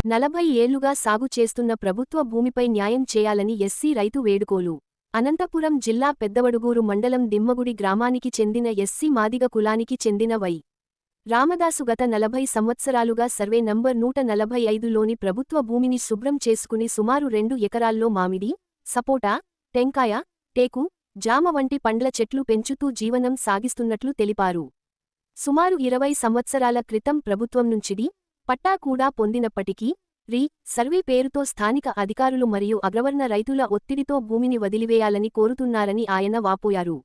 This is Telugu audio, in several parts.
40 ఏళ్లుగా సాగు చేస్తున్న ప్రభుత్వ భూమిపై న్యాయం చేయాలని ఎస్సీ రైతు వేడుకోలు. అనంతపురం జిల్లా పెద్దవడుగూరు మండలం దిమ్మగుడి గ్రామానికి చెందిన ఎస్సీ మాదిగ కులానికి చెందిన వై. రామదాసు గత 40 సంవత్సరాలుగా సర్వే నంబర్ 145లోని ప్రభుత్వ భూమిని శుభ్రం చేసుకుని సుమారు 2 ఎకరాల్లో మామిడి, సపోటా, టెంకాయ, టేకు, జామ వంటి పండ్ల చెట్లు పెంచుతూ జీవనం సాగిస్తున్నట్లు తెలిపారు. సుమారు 20 సంవత్సరాల క్రితం ప్రభుత్వం నుంచిడి పట్టా కూడా పొందినప్పటికీ సర్వే పేరుతో స్థానిక అధికారులు మరియు అగ్రవర్ణ రైతుల ఒత్తిడితో భూమిని వదిలివేయాలని కోరుతున్నారని ఆయన వాపోయారు.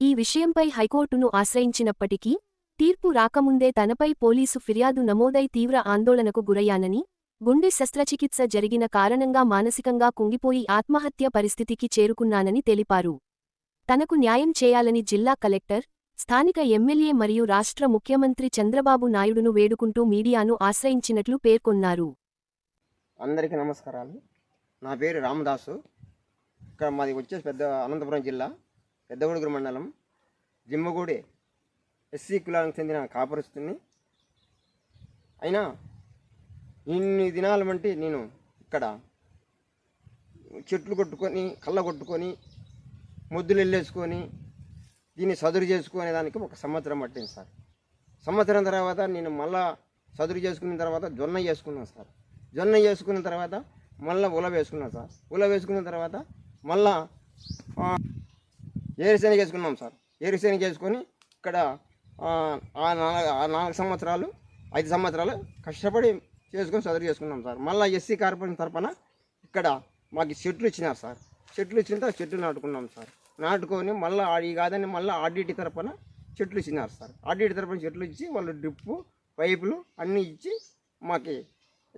ఈ విషయంపై హైకోర్టును ఆశ్రయించినప్పటికీ తీర్పు రాకముందే తనపై పోలీసు ఫిర్యాదు నమోదై తీవ్ర ఆందోళనకు గురయ్యానని, గుండె శస్త్రచికిత్స జరిగిన కారణంగా మానసికంగా కుంగిపోయి ఆత్మహత్య పరిస్థితికి చేరుకున్నానని తెలిపారు. తనకు న్యాయం చేయాలని జిల్లా కలెక్టర్, స్థానిక ఎమ్మెల్యే మరియు రాష్ట్ర ముఖ్యమంత్రి చంద్రబాబు నాయుడును వేడుకుంటూ మీడియాను ఆశ్రయించినట్లు పేర్కొన్నారు. అందరికీ నమస్కారాలు. నా పేరు రామదాసు. ఇక్కడ మాది వచ్చేసి అనంతపురం జిల్లా పెద్దవడుగురు మండలం దిమ్మగూడి ఎస్సీ కులానికి చెందిన కాపురస్తుని. అయినా ఇన్ని దినాల వంటి నేను ఇక్కడ చెట్లు కొట్టుకొని కళ్ళ కొట్టుకొని ముద్దులు వెళ్ళేసుకొని దీన్ని సదురు చేసుకునే దానికి 1 సంవత్సరం పట్టింది సార్. సంవత్సరం తర్వాత నేను మళ్ళా సదురు చేసుకున్న తర్వాత జొన్న చేసుకున్నాను సార్. జొన్న చేసుకున్న తర్వాత మళ్ళీ ఉల వేసుకున్నాను సార్. ఉల వేసుకున్న తర్వాత మళ్ళా ఏరుశనగ వేసుకున్నాం సార్. ఏరుశనగ వేసుకొని ఇక్కడ 4 సంవత్సరాలు 5 సంవత్సరాలు కష్టపడి చేసుకొని సదురు చేసుకున్నాం సార్. మళ్ళీ ఎస్సీ కార్పొరేషన్ తరఫున ఇక్కడ మాకు చెట్లు ఇచ్చినారు సార్. చెట్లు ఇచ్చిన తర్వాత చెట్లు నాటుకున్నాం సార్. నాటుకొని మళ్ళీ ఈ కాదని మళ్ళీ ఆర్డీటీ తరఫున చెట్లు ఇచ్చినారు సార్. ఆర్డీటీ తరఫున చెట్లు ఇచ్చి వాళ్ళు డ్రిప్పు పైపులు అన్నీ ఇచ్చి మాకు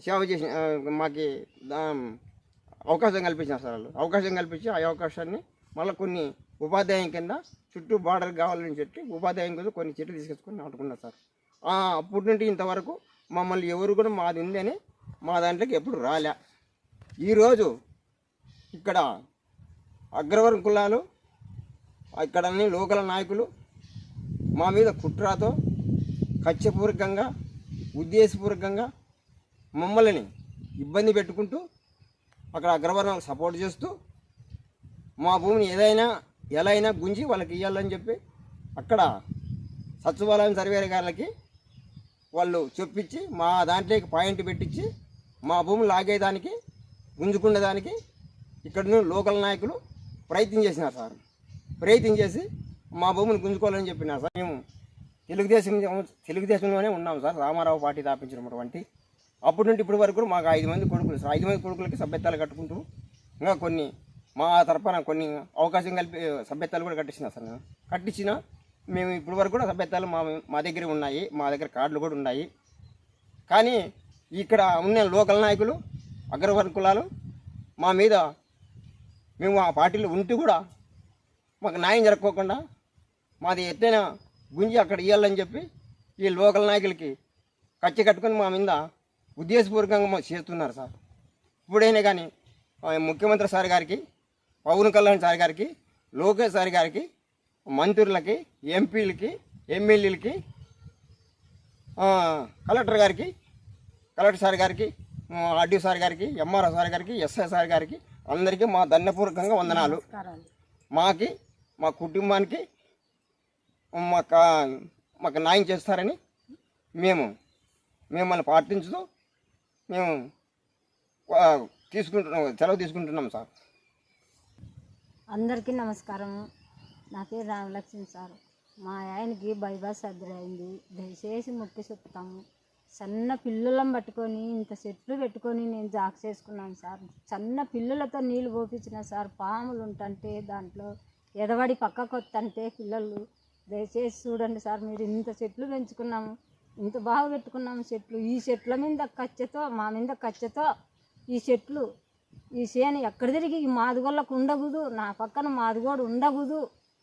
సేవ చేసి మాకు అవకాశం కల్పించినారు సార్. వాళ్ళు అవకాశం కల్పించి ఆ అవకాశాన్ని మళ్ళీ కొన్ని ఉపాధ్యాయం కింద చుట్టూ బార్డర్ కావాలని చెప్పి ఉపాధ్యాయం కింద కొన్ని చెట్లు తీసుకొచ్చుకొని నాటుకున్నారు సార్. అప్పటి నుండి ఇంతవరకు మమ్మల్ని ఎవరు కూడా మాది ఉందని మా దాంట్లోకి ఎప్పుడు రాలే. ఈరోజు ఇక్కడ అగ్రవర్ణ కులాలు ఇక్కడ అన్ని లోకల్ నాయకులు మా మీద కుట్రతో కక్షపూర్వకంగా ఉద్దేశపూర్వకంగా మమ్మల్ని ఇబ్బంది పెట్టుకుంటూ అక్కడ అగ్రవర్ణాలకు సపోర్ట్ చేస్తూ మా భూమిని ఎలా అయినా గుంజి వాళ్ళకి ఇవ్వాలని చెప్పి అక్కడ సచివాలయం సర్వేర్ గారికి వాళ్ళు చెప్పించి మా దాంట్లోకి పాయింట్ పెట్టించి మా భూమిని లాగేదానికి గుంజుకునేదానికి ఇక్కడ లోకల్ నాయకులు ప్రయత్నం చేసినారు సార్. ప్రయత్నం చేసి మా భూమిని గుంజుకోవాలని చెప్పినారు సార్. మేము తెలుగుదేశంలోనే ఉన్నాం సార్. రామారావు పార్టీ స్థాపించినటువంటి అప్పటి నుండి ఇప్పటి వరకు మాకు 5 మంది కొడుకులు సార్. 5 మంది కొడుకులకి సభ్యత్వాలు కట్టుకుంటూ ఇంకా కొన్ని మా తరఫున కొన్ని అవకాశం కలిపి సభ్యత్వాలు కూడా కట్టించినా సార్. నేను కట్టించిన మేము ఇప్పటి వరకు కూడా సభ్యత్వాలు మా దగ్గర ఉన్నాయి. మా దగ్గర కార్డులు కూడా ఉన్నాయి. కానీ ఇక్కడ ఉన్న లోకల్ నాయకులు అగ్రవర్ణ కులాలు మా మీద మేము ఆ పార్టీలో ఉంటూ కూడా మాకు న్యాయం జరగకోకుండా మాది ఎత్తైనా గుంజి అక్కడ ఇవ్వాలని చెప్పి ఈ లోకల్ నాయకులకి కచ్చి కట్టుకొని మా మీద ఉద్దేశపూర్వకంగా చేస్తున్నారు సార్. ఇప్పుడైనా కానీ ముఖ్యమంత్రి సార్ గారికి, పవన్ కళ్యాణ్ సార్ గారికి, లోకేష్ సార్ గారికి, మంత్రులకి, ఎంపీలకి, ఎమ్మెల్యేలకి, కలెక్టర్ గారికి, కలెక్టర్ సార్ గారికి, ఆర్డీ సార్ గారికి, ఎంఆర్ఓ సార్ గారికి, ఎస్ఐ సార్ గారికి అందరికీ మా ధన్యపూర్వకంగా వందనాలు. మాకి మా కుటుంబానికి మాకు న్యాయం చేస్తారని మిమ్మల్ని పాటించుతూ మేము సెలవు తీసుకుంటున్నాం సార్. అందరికీ నమస్కారం. నా పేరు రామలక్ష్మి సార్. మా ఆయనకి బైపాస్ సర్జరీ అయింది. దయచేసి మొక్కి చెప్తాము. సన్న పిల్లులను పట్టుకొని ఇంత చెట్లు పెట్టుకొని నేను జాక్ చేసుకున్నాను సార్. సన్న పిల్లులతో నీళ్ళు పోపించిన సార్. పాములు ఉంటుంటే దాంట్లో ఎదవడి పక్కకు వస్తుంటే పిల్లలు దయచేసి చూడండి సార్. మీరు ఇంత చెట్లు పెంచుకున్నాము, ఇంత బాగా పెట్టుకున్నాము చెట్లు. ఈ చెట్ల మీద కచ్చతో మా మీద కచ్చతో ఈ చెట్లు ఈ చేను ఎక్కడ తిరిగి ఈ మాదిగోళ్ళకు ఉండకూడదు, నా పక్కన మాదిగోడు ఉండకూడదు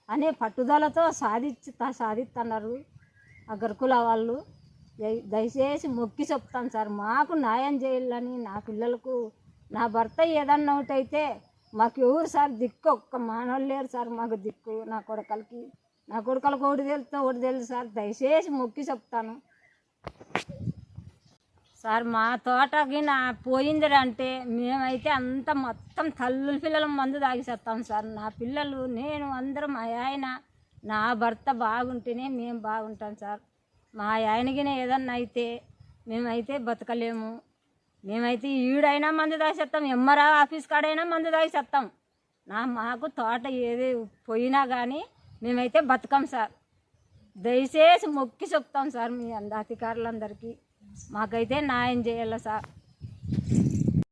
అనే పట్టుదలతో సాధిస్తున్నారు అగ్రకుల వాళ్ళు. దయచేసి మొక్కి చెప్తాను సార్. మాకు న్యాయం చేయాలని, నా పిల్లలకు, నా భర్త ఏదన్నా ఒకటైతే మాకు ఎవరు సార్ దిక్కు, ఒక్క మానవులు లేరు సార్ మాకు దిక్కు. నా కొడుకలకు ఒకటి తెలుసు సార్. దయచేసి మొక్కి చెప్తాను సార్ మా తోటకి నా పోయిందంటే మేమైతే అంత మొత్తం తల్లుల పిల్లల మందు తాగిసేస్తాం సార్. నా పిల్లలు నేను అందరం మా ఆయన నా భర్త బాగుంటేనే మేము బాగుంటాం సార్. మా ఆయనకి ఏదన్నా అయితే మేమైతే బతకలేము. మేమైతే ఈడైనా మందు తాగిసేస్తాం, ఎంఆర్ఆ ఆఫీస్ కాడైనా మందు తాగిసేస్తాం. మాకు తోట ఏది పోయినా కానీ మేమైతే బతకం సార్. దయచేసి మొక్కి చెప్తాం సార్ మీ అధికారులందరికీ మాకైతే న్యాయం చేయాలి సార్.